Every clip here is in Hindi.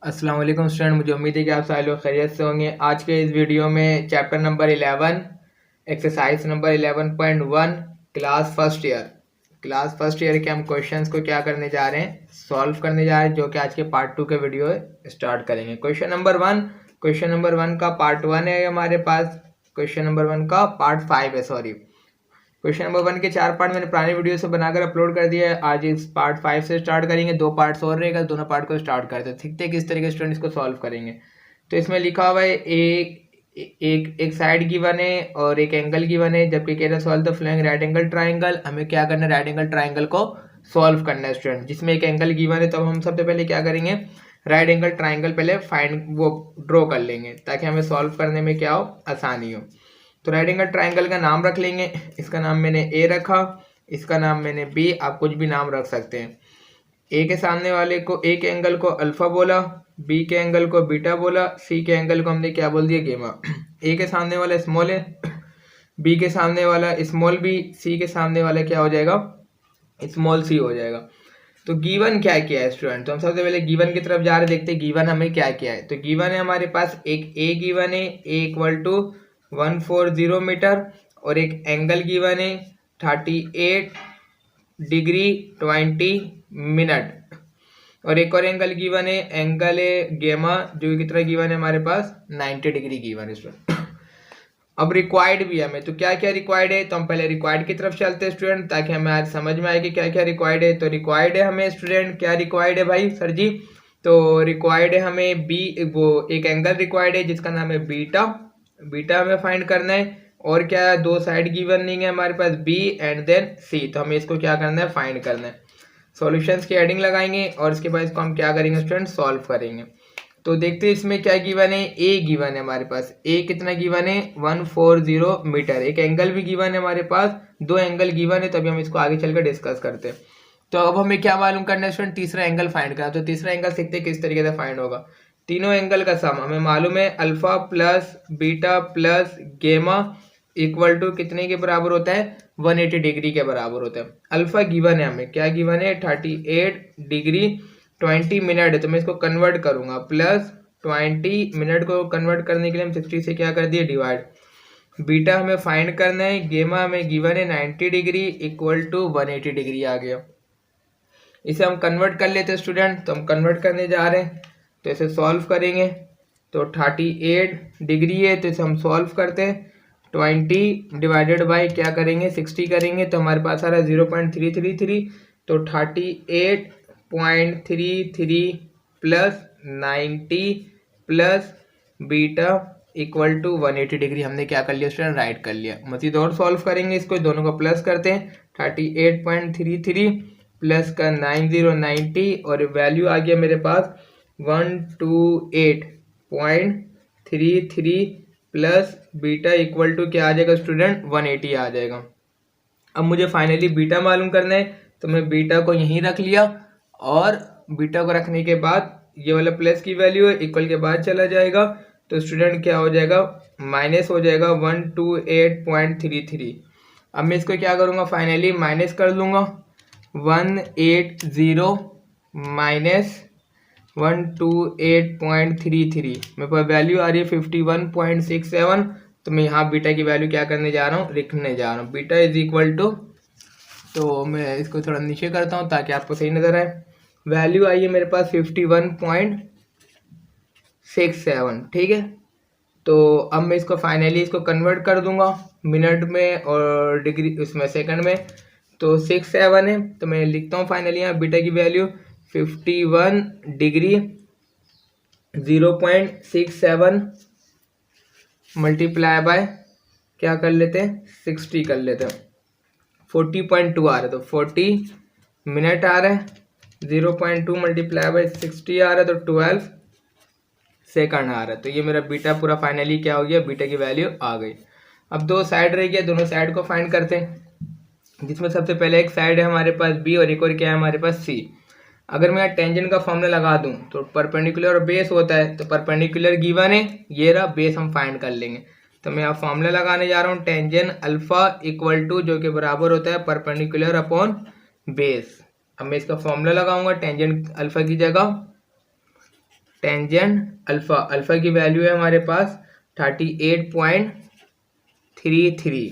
अस्सलाम वालेकुम स्टूडेंट, मुझे उम्मीद है कि आप सारे लोग खैरियत से होंगे। आज के इस वीडियो में chapter number 11 exercise number 11.1 class first year के हम क्वेश्चंस को क्या करने जा रहे हैं, सॉल्व करने जा रहे हैं, जो कि आज के पार्ट 2 के वीडियो स्टार्ट करेंगे। क्वेश्चन नंबर वन का पार्ट 1 है हमारे पास। क्वेश्चन नंबर 1 का पार्ट 5 है, सॉरी। क्वेश्चन नंबर 1 के 4 पार्ट मैंने पुराने वीडियो से बनाकर अपलोड कर दिया है। आज इस पार्ट 5 से स्टार्ट करेंगे, 2 पार्ट्स और रहेगा, दोनों पार्ट को स्टार्ट करते हैं। सीखते हैं किस तरीके से स्टूडेंट इसको सॉल्व करेंगे। तो इसमें लिखा हुआ है एक साइड गिवन है और एक एंगल गिवन है, जबकि कह रहा है solve the following right angle triangle. हमें क्या करना है, राइट एंगल ट्राइंगल को सॉल्व करना है स्टूडेंट। जिसमें एक एंगल गिवन है, तो हम सबसे पहले क्या करेंगे, राइट एंगल ट्राइंगल पहले वो ड्रॉ कर लेंगे, ताकि हमें सॉल्व करने में क्या हो, आसानी हो। तो राइट एंगल ट्राइंगल का नाम रख लेंगे। इसका नाम मैंने ए रखा, इसका नाम मैंने बी, आप कुछ भी नाम रख सकते हैं। ए के सामने वाले को, ए के एंगल को अल्फा बोला, बी के एंगल को बीटा बोला, सी के एंगल को हमने क्या बोल दिया, गेमा। ए के सामने वाला स्मॉल है, बी के सामने वाला स्मॉल बी, सी के सामने वाला क्या हो जाएगा, स्मॉल सी हो जाएगा। तो गिवन क्या किया है स्टूडेंट, तो हम सबसे पहले गिवन की तरफ जा रहे, देखते हैं गिवन हमें क्या किया है। तो गिवन है हमारे पास एक ए गिवन है, ए इक्वल टू 140 मीटर, और एक एंगल गिवन है 38 डिग्री 20 मिनट, और एक और एंगल गिवन है, एंगल है गेमा, जो कितना गिवन है हमारे पास 90 डिग्री गिवन है स्टूडेंट। अब रिक्वायर्ड भी हमें, तो क्या क्या रिक्वायर्ड है, तो हम पहले रिक्वायर्ड की तरफ चलते हैं स्टूडेंट, ताकि हमें आज समझ में आए कि क्या क्या रिक्वायर्ड है। तो रिक्वायर्ड है हमें स्टूडेंट, क्या रिक्वायर्ड है भाई सर जी, तो रिक्वायर्ड है हमें बी, वो एक एंगल रिक्वायर्ड है जिसका नाम है बीटा। बीटा हमें फाइंड करना है, और क्या है, दो साइड गिवन नहीं है हमारे पास, बी एंड देन सी, तो हमें इसको क्या करना है, फाइंड करना है। सॉल्यूशंस की हेडिंग लगाएंगे और इसके बाद इसको हम क्या करेंगे स्टूडेंट, सॉल्व करेंगे। तो देखते हैं इसमें क्या गिवन है, ए गिवन है हमारे पास। ए कितना गिवन है, 140 मीटर। एक एंगल भी गिवन है हमारे पास, दो एंगल गिवन है, तभी हम इसको आगे चलकर डिस्कस करते हैं। तो अब हमें क्या मालूम करना है स्टूडेंट, तीसरा एंगल फाइंड करना। तो तीसरा एंगल सीखते हैं किस तरीके से फाइंड होगा। तीनों एंगल का सम हमें मालूम है, अल्फा प्लस बीटा प्लस गेमा इक्वल टू कितने के बराबर होता है, 180 डिग्री के बराबर होता है। अल्फा गिवन है हमें, क्या गिवन है, 38 डिग्री 20 मिनट है, तो मैं इसको कन्वर्ट करूंगा, प्लस 20 मिनट को कन्वर्ट करने के लिए हम 60 से क्या कर दिए, डिवाइड। बीटा हमें फाइंड करना है, गेमा हमें गिवन है 90 डिग्री इक्वल टू 180 डिग्री आ गया। इसे हम कन्वर्ट कर लेते हैं स्टूडेंट, तो हम कन्वर्ट करने जा रहे हैं, तो इसे सॉल्व करेंगे। तो 38 डिग्री है, तो इसे हम सॉल्व करते हैं, 20 डिवाइडेड बाई क्या करेंगे, 60 करेंगे, तो हमारे पास आ रहा है 0.333। तो 38.33 plus 90 plus beta equal to 180 degree हमने क्या कर लिया स्टूडेंट, राइट कर लिया। मजीद और सॉल्व करेंगे इसको, दोनों को प्लस करते हैं, 38.33 प्लस का 90 और वैल्यू आ गया मेरे पास 128.33 प्लस बीटा इक्वल टू क्या आ जाएगा स्टूडेंट, 180 आ जाएगा। अब मुझे फाइनली बीटा मालूम करना है, तो मैं बीटा को यहीं रख लिया, और बीटा को रखने के बाद ये वाला प्लस की वैल्यू है, इक्वल के बाद चला जाएगा, तो स्टूडेंट क्या हो जाएगा, माइनस हो जाएगा 128.33। अब मैं इसको क्या करूँगा, फाइनली माइनस कर लूँगा, 180 माइनस 128.33, मेरे पास वैल्यू आ रही है 51.67। तो मैं यहाँ बीटा की वैल्यू क्या करने जा रहा हूँ, लिखने जा रहा हूँ, बीटा इज इक्वल टू, तो मैं इसको थोड़ा नीचे करता हूँ ताकि आपको सही नजर आए। वैल्यू आई है मेरे पास 51.67, ठीक है। तो अब मैं इसको फाइनली इसको कन्वर्ट कर दूंगा मिनट में और डिग्री, उसमें सेकंड में। तो 67 है, तो मैं लिखता हूँ फाइनली यहाँ बीटा की वैल्यू 51 डिग्री 0.67 मल्टीप्लाई बाय क्या कर लेते हैं, 60 कर लेते हैं, 40.2 आ रहा है, तो 40 मिनट आ रहा है, 0.2 मल्टीप्लाई बाय 60 आ रहा है, तो 12 सेकंड आ रहा है। तो ये मेरा बीटा पूरा फाइनली क्या हो गया, बीटा की वैल्यू आ गई। अब दो साइड रह गया, दोनों साइड को फाइंड करते हैं, जिसमें सबसे पहले एक साइड है हमारे पास बी और एक और क्या है हमारे पास सी। अगर मैं टेंजेंट का फॉर्मूला लगा दूं, तो परपेंडिकुलर और बेस होता है, तो परपेंडिकुलर गिवन है, ये रहा, बेस हम फाइंड कर लेंगे। तो मैं यहाँ फॉर्मूला लगाने जा रहा हूँ, टेंजेंट अल्फा इक्वल टू, जो कि बराबर होता है परपेंडिकुलर अपॉन बेस। अब मैं इसका फॉर्मूला लगाऊंगा, टेंजेंट अल्फा की जगह टेंजेंट अल्फ़ा, अल्फ़ा की वैल्यू है हमारे पास 38.33,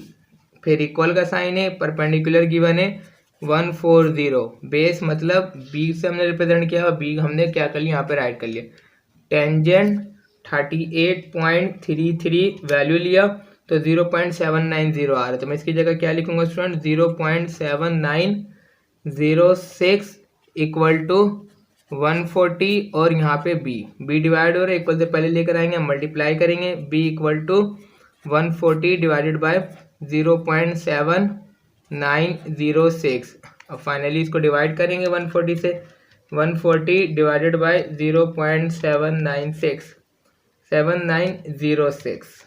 फिर इक्वल का साइन है, परपेंडिकुलर गिवन है 140, बेस मतलब बी से हमने रिप्रेजेंट किया और बी हमने क्या कर लिया यहाँ पे राइट कर लिया। टेंजेंट 38.33 वैल्यू लिया तो 0.790 आ रहा है, तो मैं इसकी जगह क्या लिखूंगा स्टूडेंट, 0.7906 इक्वल टू 140 और यहाँ पे बी डिवाइड हो रहा है, इक्वल से पहले लेकर आएंगे, हम मल्टीप्लाई करेंगे, B equal to 140 divided by 0.7906, और फाइनली इसको डिवाइड करेंगे 140 से, 140 डिवाइडेड बाय 0.7906,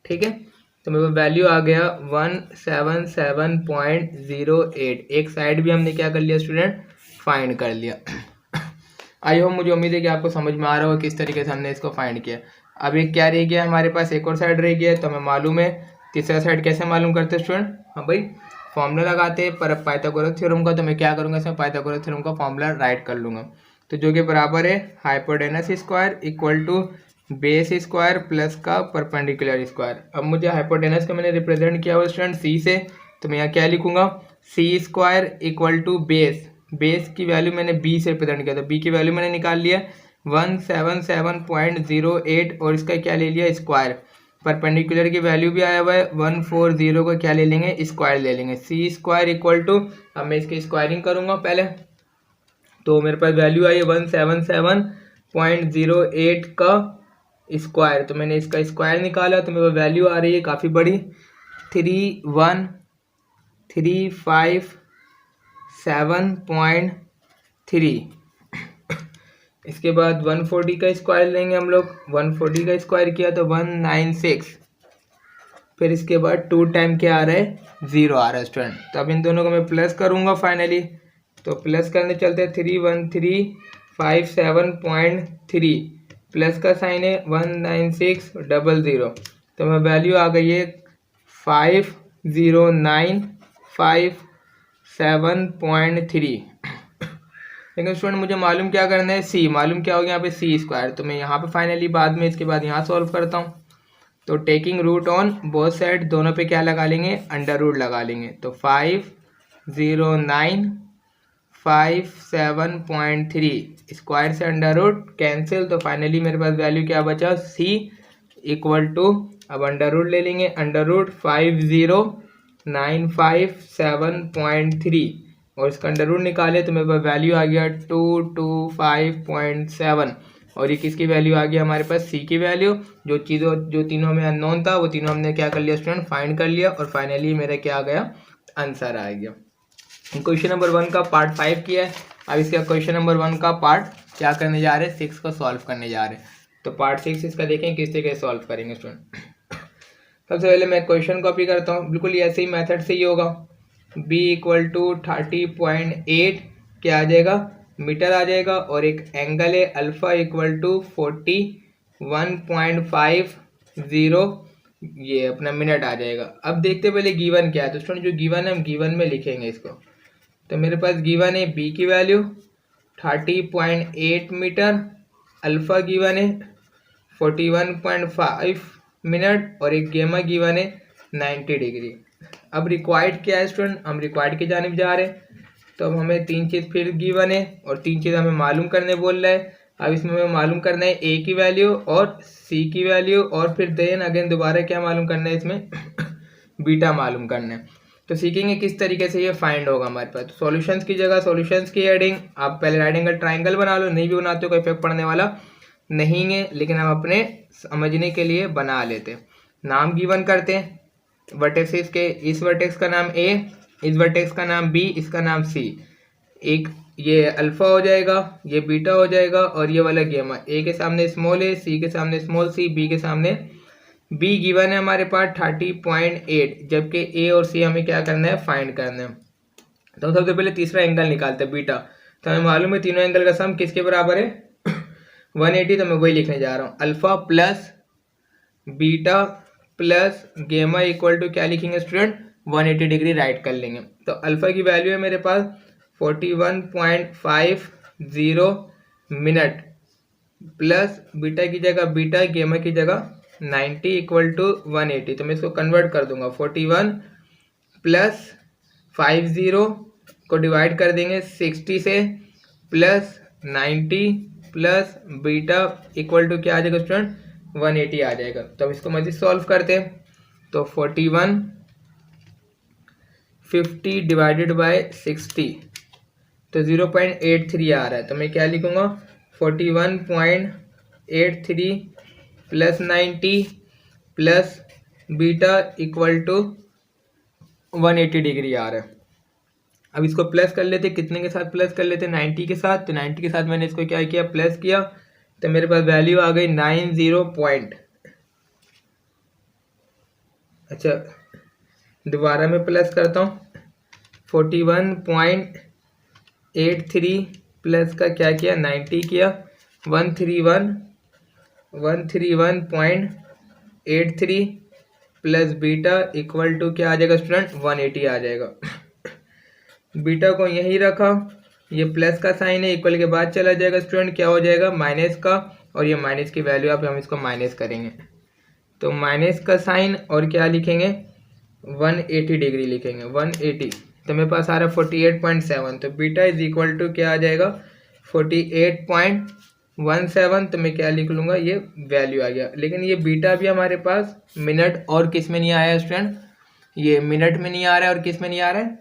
ठीक है। तो मेरे को वैल्यू आ गया 177.08। एक साइड भी हमने क्या कर लिया स्टूडेंट, फाइंड कर लिया। आई होप, मुझे उम्मीद है कि आपको समझ में आ रहा हो किस तरीके से हमने इसको फाइंड किया। अब एक क्या रह गया हमारे पास, एक और साइड रह गया, तो हमें मालूम है तीसरा साइड कैसे मालूम करते हैं स्टूडेंट, हाँ भाई फॉर्मूला लगाते हैं पर पाइथागोरस थ्योरम का, तो मैं क्या करूँगा इसमें पाइथागोरस थ्योरम का फॉर्मूला राइट कर लूँगा, तो जो कि बराबर है hypotenuse square equal to base square plus का परपेंडिकुलर स्क्वायर। अब मुझे हाइपोटेनस का मैंने रिप्रेजेंट किया हुआ स्टूडेंट सी से, तो मैं यहाँ क्या लिखूंगा, C square equal to base, base की वैल्यू मैंने बी से रिप्रेजेंट किया, तो बी की वैल्यू मैंने निकाल लिया 177.08 और इसका क्या ले लिया स्क्वायर, परपेंडिकुलर की वैल्यू भी आया हुआ है 140 को क्या ले लेंगे स्क्वायर ले लेंगे, सी स्क्वायर इक्वल टू, अब मैं इसकी स्क्वायरिंग करूंगा पहले, तो मेरे पास वैल्यू आई है 177.08 का स्क्वायर, तो मैंने इसका स्क्वायर निकाला तो मेरे पास वैल्यू आ रही है काफ़ी बड़ी 31357.3। इसके बाद 140 का स्क्वायर लेंगे हम लोग, 140 का स्क्वायर किया तो 196, फिर इसके बाद 2 टाइम क्या आ रहा है 0 आ रहा है स्टूडेंट, तो अब इन दोनों को मैं प्लस करूँगा फाइनली, तो प्लस करने चलते हैं 31357.3 प्लस का साइन है 19600, तो मैं वैल्यू आ गई है 50957.3। लेकिन स्टूडेंट मुझे मालूम क्या करना है, सी मालूम क्या हो गया यहाँ पे सी स्क्वायर, तो मैं यहाँ पे फाइनली बाद में इसके बाद यहाँ सॉल्व करता हूँ, तो taking root on both side, दोनों पे क्या लगा लेंगे अंडर रूट लगा लेंगे, तो 50957.3 स्क्वायर से अंडर रूट कैंसिल, तो फाइनली मेरे पास वैल्यू क्या बचा सी इक्वल टू, अब अंडर रूट ले लेंगे, अंडर रूट 50957.3 और इसका अंडर रूट निकाले तो मेरे पास वैल्यू आ गया 225.7, और ये किसकी वैल्यू आ गई हमारे पास सी की वैल्यू, जो तीनों में अननोन था वो तीनों हमने क्या कर लिया स्टूडेंट फाइंड कर लिया, और फाइनली मेरा क्या आ गया आंसर आ गया। क्वेश्चन नंबर 1 का पार्ट 5 किया है, अब इसका क्वेश्चन नंबर 1 का पार्ट क्या करने जा रहे हैं 6 को सॉल्व करने जा रहे हैं, तो पार्ट 6 इसका देखें किस तरीके से सॉल्व करेंगे स्टूडेंट। सबसे पहले मैं क्वेश्चन कॉपी करता हूँ, बिल्कुल ऐसे ही मेथड से ही होगा, b इक्वल टू 30.8 क्या आ जाएगा मीटर आ जाएगा, और एक एंगल है अल्फा इक्वल टू 41.50 ये अपना मिनट आ जाएगा। अब देखते पहले गिवन क्या है, तो स्टूडेंट जो गिवन है हम गिवन में लिखेंगे इसको, तो मेरे पास गिवन है b की वैल्यू 30.8 मीटर, अल्फा गिवन है 41.5 मिनट और एक गेमा गिवन है 90 डिग्री। अब रिक्वायर्ड क्या है स्टूडेंट, हम रिक्वायर्ड की जानिब जा रहे हैं, तो अब हमें 3 चीज़ फिर गिवन है और 3 चीज़ हमें मालूम करने बोल रहा है। अब इसमें हमें मालूम करना है ए की वैल्यू और सी की वैल्यू, और फिर देन अगेन दोबारा क्या मालूम करना है इसमें बीटा मालूम करना है। तो सीखेंगे किस तरीके से ये फाइंड होगा हमारे पास। तो सॉल्यूशंस की जगह सॉल्यूशंस की हेडिंग आप पहले राइट एंगल ट्राइंगल बना लो, नहीं भी बनाते हो कोई इफेक्ट पड़ने वाला नहीं है, लेकिन हम अपने समझने के लिए बना लेते हैं। नाम गिवन करते हैं वर्टेक्सेस के, इस वर्टेक्स का नाम ए, इस वर्टेक्स का नाम बी, इसका नाम सी, एक ये अल्फा हो जाएगा, ये बीटा हो जाएगा और ये वाला गेमा, ए के सामने स्मॉल ए, सी के सामने स्मॉल सी, बी के सामने बी गिवन है हमारे पास 30.8, जबकि ए और सी हमें क्या करना है फाइंड करना है। तो सबसे पहले तीसरा एंगल निकालते हैं बीटा, तो हमें मालूम है तीनों एंगल का सम किसके बराबर है 180, तो मैं वही लिखने जा रहा हूँ अल्फा प्लस बीटा प्लस गेमा इक्वल टू क्या लिखेंगे स्टूडेंट 180 डिग्री राइट कर लेंगे। तो अल्फा की वैल्यू है मेरे पास 41.50 मिनट प्लस बीटा की जगह बीटा, गेमा की जगह 90 इक्वल टू 180। तो मैं इसको कन्वर्ट कर दूंगा 41 प्लस 50 को डिवाइड कर देंगे 60 से, plus 90 plus beta equal to क्या आ जाएगा स्टूडेंट, 180 आ जाएगा। तो अब इसको मजीद सॉल्व करते हैं। तो 41 50 डिवाइडेड बाय 60 तो 0.83 आ रहा है। तो मैं क्या लिखूंगा 41.83 plus 90 plus beta equal to 180 degree आ रहा है। अब इसको प्लस कर लेते, कितने के साथ प्लस कर लेते, 90 के साथ। तो 90 के साथ मैंने इसको क्या किया, प्लस किया, तो मेरे पास वैल्यू आ गई 90 पॉइंट। अच्छा दोबारा मैं प्लस करता हूँ, 41.83 प्लस का क्या किया 90 किया, 131.83 प्लस बीटा इक्वल टू क्या आ जाएगा स्टूडेंट, 180 आ जाएगा। बीटा को यहीं रखा, ये प्लस का साइन है, इक्वल के बाद चला जाएगा स्टूडेंट, क्या हो जाएगा माइनस का, और ये माइनस की वैल्यू आप हम इसको माइनस करेंगे। तो माइनस का साइन और क्या लिखेंगे 180 डिग्री लिखेंगे 180। तो मेरे पास आ रहा है 48.7। तो बीटा इज इक्वल टू क्या आ जाएगा 48.17। तो मैं क्या लिख लूँगा, ये वैल्यू आ गया। लेकिन ये बीटा भी हमारे पास मिनट और किस में नहीं आया स्टूडेंट, ये मिनट में नहीं आ रहा है और किस में नहीं आ रहा है,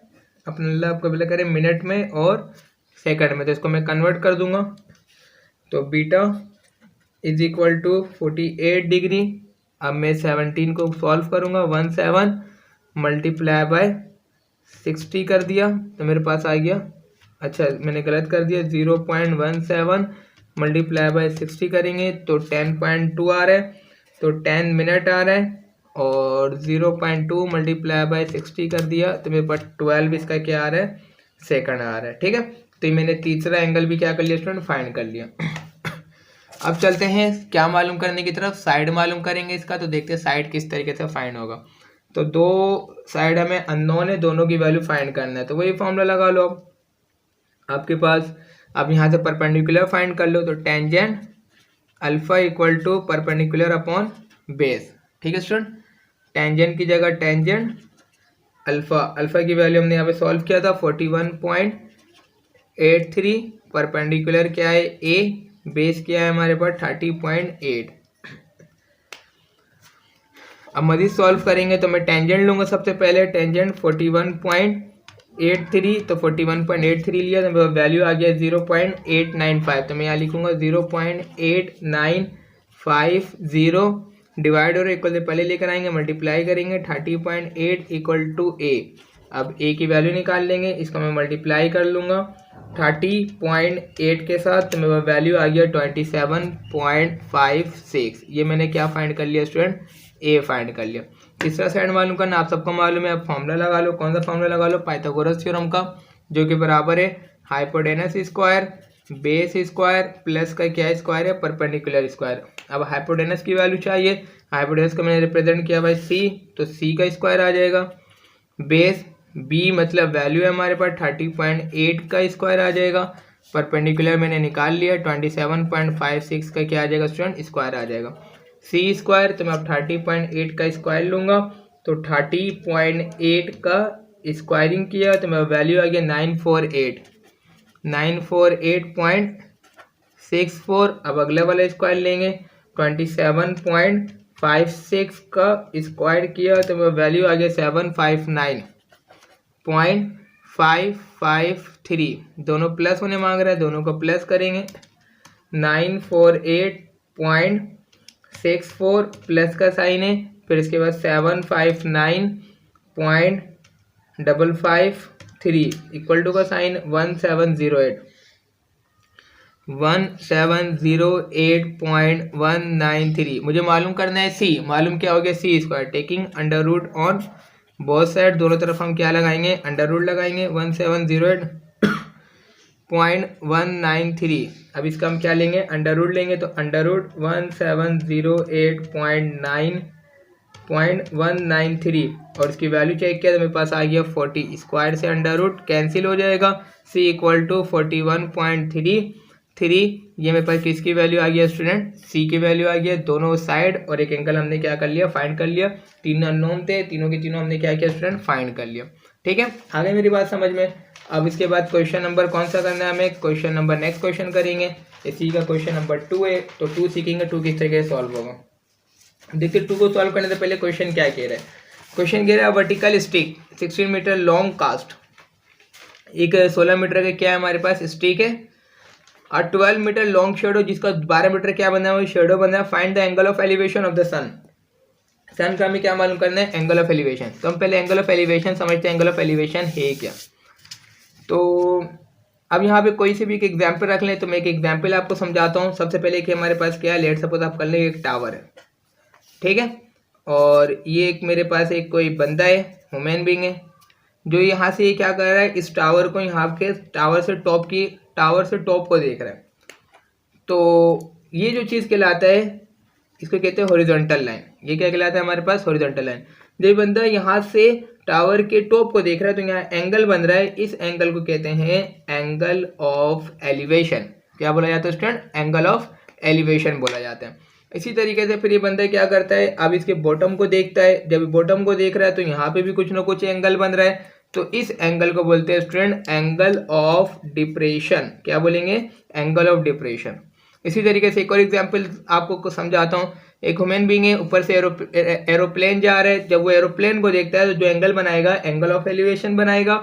अपने अल्लाह आपको बिल्कुल करें मिनट में और सेकंड में। तो इसको मैं कन्वर्ट कर दूंगा। तो beta is equal to 48 degree. अब मैं 17 को सॉल्व करूंगा, 17 मल्टीप्लाई बाय 60 कर दिया तो मेरे पास आ गया, अच्छा मैंने गलत कर दिया, 0.17 मल्टीप्लाई बाय 60 करेंगे तो 10.2 आ रहा है। तो 10 मिनट आ रहा है, और 0.2 मल्टीप्लाई बाय 60 कर दिया तो मेरे पास 12 इसका क्या आ रहा है, सेकंड आ रहा है। ठीक है, तो ये मैंने तीसरा एंगल भी क्या कर लिया स्टूडेंट, फाइंड कर लिया। अब चलते हैं क्या मालूम करने की तरफ, साइड मालूम करेंगे इसका। तो देखते हैं साइड किस तरीके से फाइंड होगा। तो दो साइड हमें अननोन है, दोनों की वैल्यू फाइंड करना है। तो वही फॉर्मूला लगा लो आपके पास। अब यहाँ से परपेंडिकुलर फाइंड कर लो, तो tangent alpha equal to perpendicular upon base. ठीक है स्टूडेंट, टेंजेंट की जगह टेंजेंट अल्फा, अल्फा की वैल्यू हमने यहाँ पे सॉल्व किया था 41.83, परपेंडिकुलर क्या है ए, बेस क्या है हमारे पास 30.8। अब मजीद सॉल्व करेंगे तो मैं टेंजेंट लूंगा सबसे पहले, टेंजेंट 41.83, तो 41.83 लिया तो वैल्यू आ गया 0.895। तो मैं यहाँ लिखूंगा 0.8950 डिवाइड और इक्वल से पहले लेकर आएंगे, मल्टीप्लाई करेंगे 30.8 इक्वल टू ए। अब ए की वैल्यू निकाल लेंगे, इसको मैं मल्टीप्लाई कर लूँगा 30.8 के साथ, तो मेरा वैल्यू आ गया 27.56। ये मैंने क्या फाइंड कर लिया स्टूडेंट, ए फाइंड कर लिया। तीसरा साइड मालूम करना, आप सबको मालूम है, आप फॉर्मूला लगा लो। कौन सा फॉर्मूला लगा लो, पाइथागोरस थ्योरम का, जो कि बराबर है hypotenuse square base square plus का क्या स्क्वायर है, परपेंडिकुलर स्क्वायर। अब हाइपोटेनस की वैल्यू चाहिए, हाइपोटेनस को मैंने रिप्रेजेंट किया बाय सी, तो सी का स्क्वायर आ जाएगा। बेस बी मतलब वैल्यू है हमारे पास 30.8 का स्क्वायर आ जाएगा। परपेंडिकुलर मैंने निकाल लिया 27.56 का क्या आ जाएगा स्टूडेंट, स्क्वायर आ जाएगा। सी स्क्वायर, तो मैं अब 30.8 का स्क्वायर लूंगा, तो 30.8 का स्क्वायरिंग किया तो मेरा वैल्यू आ गया 948.64। अब अगला वाला स्क्वायर लेंगे, 27.56 का स्क्वायर किया तो मेरा वैल्यू आ गया 759.553। दोनों प्लस होने मांग रहा है, दोनों को प्लस करेंगे। 948.64 प्लस का साइन है, फिर इसके बाद 759.553 इक्वल टू का साइन 1708.193। मुझे मालूम करना है सी, मालूम क्या हो गया C square, taking under root on both side, दोनों तरफ हम क्या लगाएंगे, अंडर रूट लगाएंगे 1708.193। अब इसका हम क्या लेंगे, अंडर रूट लेंगे, तो अंडर रूट 1708.193 और इसकी वैल्यू चेक किया तो मेरे पास आ गया 40। स्क्वायर से अंडर रूट कैंसिल हो जाएगा, सी इक्वल टू 41.33 ये मेरे पास किसकी वैल्यू आ गया स्टूडेंट, सी की वैल्यू आ गया। दोनों साइड और एक एंगल हमने क्या कर लिया, फाइंड कर लिया। तीन अननोन थे, तीनों के तीनों हमने क्या किया स्टूडेंट, फाइंड कर लिया। ठीक है, आ गई मेरी बात समझ में। अब इसके बाद क्वेश्चन नंबर कौन सा करना है हमें, क्वेश्चन नंबर नेक्स्ट क्वेश्चन करेंगे। सी का क्वेश्चन नंबर 2 है, तो 2 सीखेंगे, 2 किस तरीके से सॉल्व होगा। देखिए 2 को सॉल्व करने से पहले क्वेश्चन क्या कह रहा है, क्वेश्चन कह रहा है vertical stick 16 metre long cast, एक 16 मीटर का क्या है हमारे पास स्टिक है, और 12 मीटर लॉन्ग शेडो जिसका 12 मीटर क्या बना है, शेडो बना है। Find the angle of elevation of the sun, sun का हमें क्या मालूम करना है, एंगल ऑफ एलिवेशन। तो हम पहले एंगल ऑफ एलिवेशन समझते हैं, एंगल ऑफ एलिवेशन है क्या। तो अब यहाँ पे कोई से भी एक एग्जाम्पल रख लें, तो मैं एक एग्जाम्पल आपको समझाता हूँ। सबसे पहले कि हमारे पास क्या है, लेट सपोज आप कर लें एक टावर है, ठीक है, और ये एक मेरे पास एक कोई बंदा है, ह्यूमन बीइंग है, जो यहाँ से ये क्या कर रहा है, इस टावर को यहाँ के टावर से टॉप को देख रहा है। तो ये जो चीज़ कहलाता है, इसको कहते हैं हॉरिजॉन्टल लाइन। ये क्या कहलाता है हमारे पास, हॉरिजॉन्टल लाइन। जब बंदा यहाँ से टावर के टॉप को देख रहा है तो यहाँ एंगल बन रहा है, इस एंगल को कहते हैं एंगल ऑफ एलिवेशन। क्या बोला जाता है स्टूडेंट, एंगल ऑफ एलिवेशन बोला जाता है। इसी तरीके से फिर ये बंदा क्या करता है, अब इसके बॉटम को देखता है, जब बॉटम को देख रहा है तो यहाँ पे भी कुछ ना कुछ एंगल बन रहा है, तो इस एंगल को बोलते हैं स्टूडेंट एंगल ऑफ डिप्रेशन। क्या बोलेंगे, एंगल ऑफ डिप्रेशन। इसी तरीके से एक और एग्जांपल आपको समझाता हूँ। एक ह्यूमन बीइंग है, ऊपर से एरोप्लेन जा रहा है, जब वो एरोप्लेन को देखता है तो जो एंगल बनाएगा एंगल ऑफ एलिवेशन बनाएगा।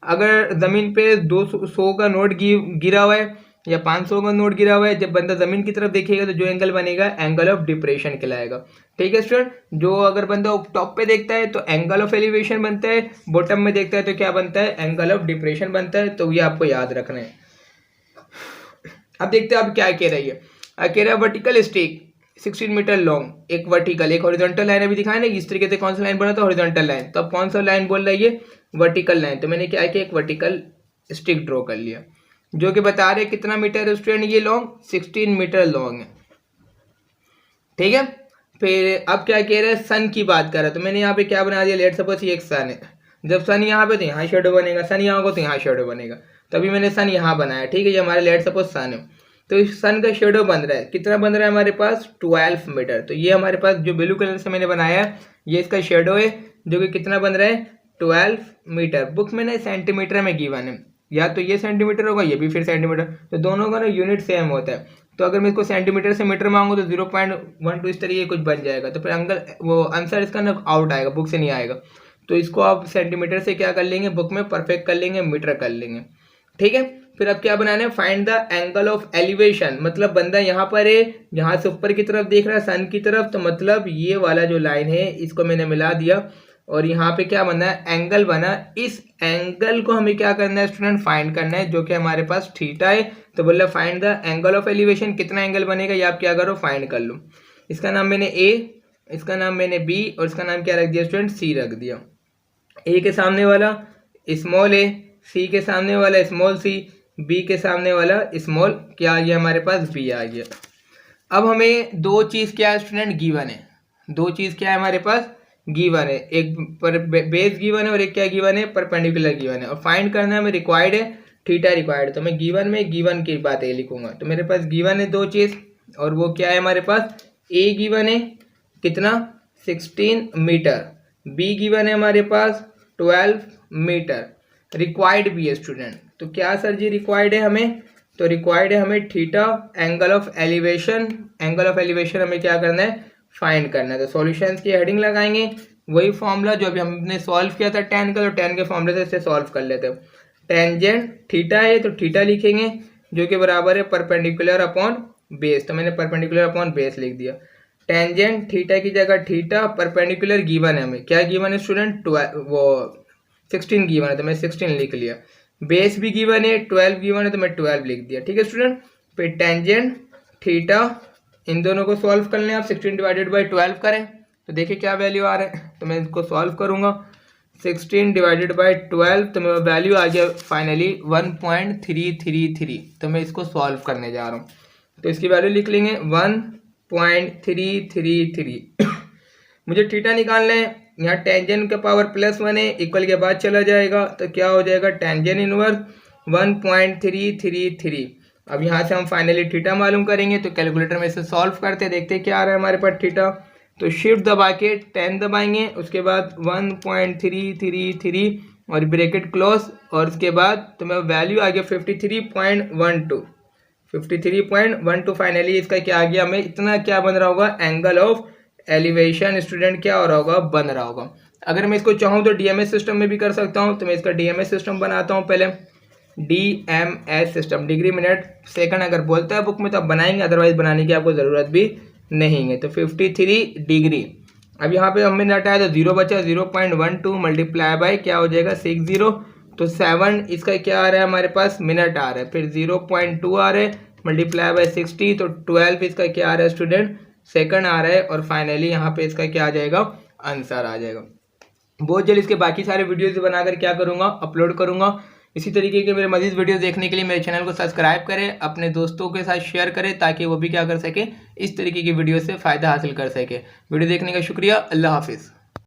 अगर जमीन पे 200 का नोट गिरा हुआ है या 500 का नोट गिरा हुआ है, जब बंदा जमीन की तरफ देखेगा तो जो एंगल बनेगा एंगल ऑफ डिप्रेशन कहलाएगा। ठीक है स्टूडेंट, जो अगर बंदा टॉप पे देखता है तो एंगल ऑफ एलिवेशन बनता है, बॉटम में देखता है तो क्या बनता है, एंगल ऑफ डिप्रेशन बनता है। तो ये आपको याद रखना है। अब देखते हैं अब क्या कह रही है, कह रहा है वर्टिकल स्टिक 16 मीटर लॉन्ग, एक वर्टिकल एक हॉरिजॉन्टल लाइन अभी दिखाया ना, इस तरीके से कौन सा लाइन बना था, हॉरिजॉन्टल लाइन। तो अब कौन सा लाइन बोल रहा है ये, वर्टिकल लाइन। तो मैंने क्या किया, एक वर्टिकल स्टिक ड्रॉ कर लिया, जो कि बता रहे कितना मीटर है स्टूडेंट, ये लॉन्ग 16 मीटर लॉन्ग है। ठीक है, फिर अब क्या कह रहा है, सन की बात कर रहा है। तो मैंने यहाँ पे क्या बना दिया, लेट सपोज ये एक सन है, जब सन यहाँ पे तो यहाँ शेडो बनेगा, सन यहाँ होगा तो यहाँ शेडो बनेगा। तभी मैंने सन यहाँ बनाया। ठीक है, ये हमारे लेट सपोज सन है, तो इस सन का शेडो बन रहा है, कितना बन रहा है हमारे पास, 12 मीटर। तो ये हमारे पास जो ब्लू कलर से मैंने बनाया है, ये इसका शेडो है, जो कि कितना बन रहा है, 12 मीटर। बुक में ना सेंटीमीटर में गिवन है, या तो ये सेंटीमीटर होगा, ये भी फिर सेंटीमीटर, तो दोनों का ना यूनिट सेम होता है। तो अगर मैं इसको सेंटीमीटर से मीटर मांगू तो 0.12 इस तरीके कुछ बन जाएगा, तो फिर वो आंसर इसका ना आउट आएगा, बुक से नहीं आएगा। तो इसको आप सेंटीमीटर से क्या कर लेंगे, बुक में परफेक्ट कर लेंगे, मीटर कर लेंगे। ठीक है, फिर अब क्या बनाना है, find the angle of elevation. मतलब बंदा यहाँ पर है, यहाँ से ऊपर की तरफ देख रहा है, सन की तरफ, तो मतलब ये वाला जो लाइन है इसको मैंने मिला दिया, और यहाँ पे क्या बना है, एंगल बना। इस एंगल को हमें क्या करना है स्टूडेंट, फाइंड करना है, जो कि हमारे पास थीटा है। तो बोल रहा find the angle of elevation, कितना एंगल बनेगा ये आप क्या करो, फाइंड कर लो। इसका नाम मैंने ए, इसका नाम मैंने बी, और इसका नाम क्या रख दिया स्टूडेंट, सी रख दिया। ए के सामने वाला स्मॉल ए, सी के सामने वाला स्मॉल सी, बी के सामने वाला स्मॉल क्या आ गया हमारे पास, बी आ गया। अब हमें दो चीज़ क्या है स्टूडेंट, गिवन है। दो चीज़ क्या है हमारे पास, गिवन है, एक पर बेस गिवन है और एक क्या गिवन है, परपेंडिकुलर गिवन है। और फाइंड करना है हमें रिक्वायर्ड है, थीटा रिक्वायर्ड। तो मैं गिवन में गिवन की बात ये लिखूंगा। तो मेरे पास गिवन है दो चीज़, और वो क्या है हमारे पास, ए गिवन है कितना, 16 मीटर, बी गिवन है हमारे पास 12 मीटर, रिक्वायर्ड भी है स्टूडेंट। तो क्या सर जी रिक्वायर्ड है हमें, तो रिक्वायर्ड है हमें theta, angle of elevation. Angle of elevation हमें क्या करना है, फाइंड करना है। तो सॉल्यूशंस की हेडिंग लगाएंगे, वही फॉर्मूला जो अभी हमने सॉल्व किया था tan का, तो tan के फॉर्मूले से इसे सॉल्व कर लेते हैं। टेंजेंट थीटा है तो थीटा लिखेंगे, जो कि बराबर है परपेंडिकुलर अपॉन बेस। तो मैंने परपेंडिकुलर अपॉन बेस लिख दिया। टेंजेंट थीटा की जगह थीटा, परपेंडिकुलर गिवन है हमें, क्या गिवन है स्टूडेंट, वो 16 गिवन है, तो मैं 16 लिख लिया। बेस भी गिवन है, 12 गिवन है, तो मैं 12 लिख दिया। ठीक है स्टूडेंट, फिर टेंजेंट थीटा, इन दोनों को सॉल्व कर लें आप, 16 डिवाइडेड बाई 12 करें तो देखिए क्या वैल्यू आ रहा है। तो मैं इसको सॉल्व करूंगा, 16 डिवाइडेड बाई 12, तो मेरा वैल्यू आ गया फाइनली 1.333। तो मैं इसको सॉल्व करने जा रहा हूँ, तो इसकी वैल्यू लिख लेंगे 1.333। मुझे थीटा निकालना है, यहाँ टेंजेंट का पावर +1 है, इक्वल के बाद चला जाएगा, तो क्या हो जाएगा, टेंजेंट इनवर्स 1.333, अब यहाँ से हम फाइनली थीटा मालूम करेंगे, तो कैलकुलेटर में इसे सॉल्व करते हैं, देखते हैं क्या आ रहा है हमारे पास थीटा। तो शिफ्ट दबा के 10 दबाएंगे, उसके बाद 1.333 और ब्रैकेट क्लोज, और उसके बाद तो मैं वैल्यू आ गया 53.12 फाइनली इसका क्या आ गया, हमें इतना क्या बन रहा होगा, एंगल ऑफ एलिवेशन स्टूडेंट क्या हो रहा होगा, बन रहा होगा। अगर मैं इसको चाहूँ तो डीएमएस सिस्टम में भी कर सकता हूँ, तो मैं इसका डीएमएस सिस्टम बनाता हूँ पहले। DMs system degree minute second अगर बोलता है बुक में तो आप बनाएंगे, अदरवाइज बनाने की आपको ज़रूरत भी नहीं है। तो 53 डिग्री, अब यहाँ पे हमने हटाया तो 0 बचा, 0.12 मल्टीप्लाई बाय क्या हो जाएगा 60, तो 7 इसका क्या आ रहा है हमारे पास, मिनट आ रहा है। फिर 0.2 आ रहा है मल्टीप्लाई बाय 60, तो 12 इसका क्या आ रहा है स्टूडेंट, सेकंड आ रहा है। और फाइनली यहाँ पे इसका क्या आ जाएगा, आंसर आ जाएगा। बहुत जल्द इसके बाकी सारे वीडियोस बनाकर क्या करूँगा, अपलोड करूँगा। इसी तरीके के मेरे मज़ीद वीडियोस देखने के लिए मेरे चैनल को सब्सक्राइब करें, अपने दोस्तों के साथ शेयर करें, ताकि वो भी क्या कर सके, इस तरीके की वीडियो से फ़ायदा हासिल कर सके। वीडियो देखने का शुक्रिया, अल्लाह हाफिज़।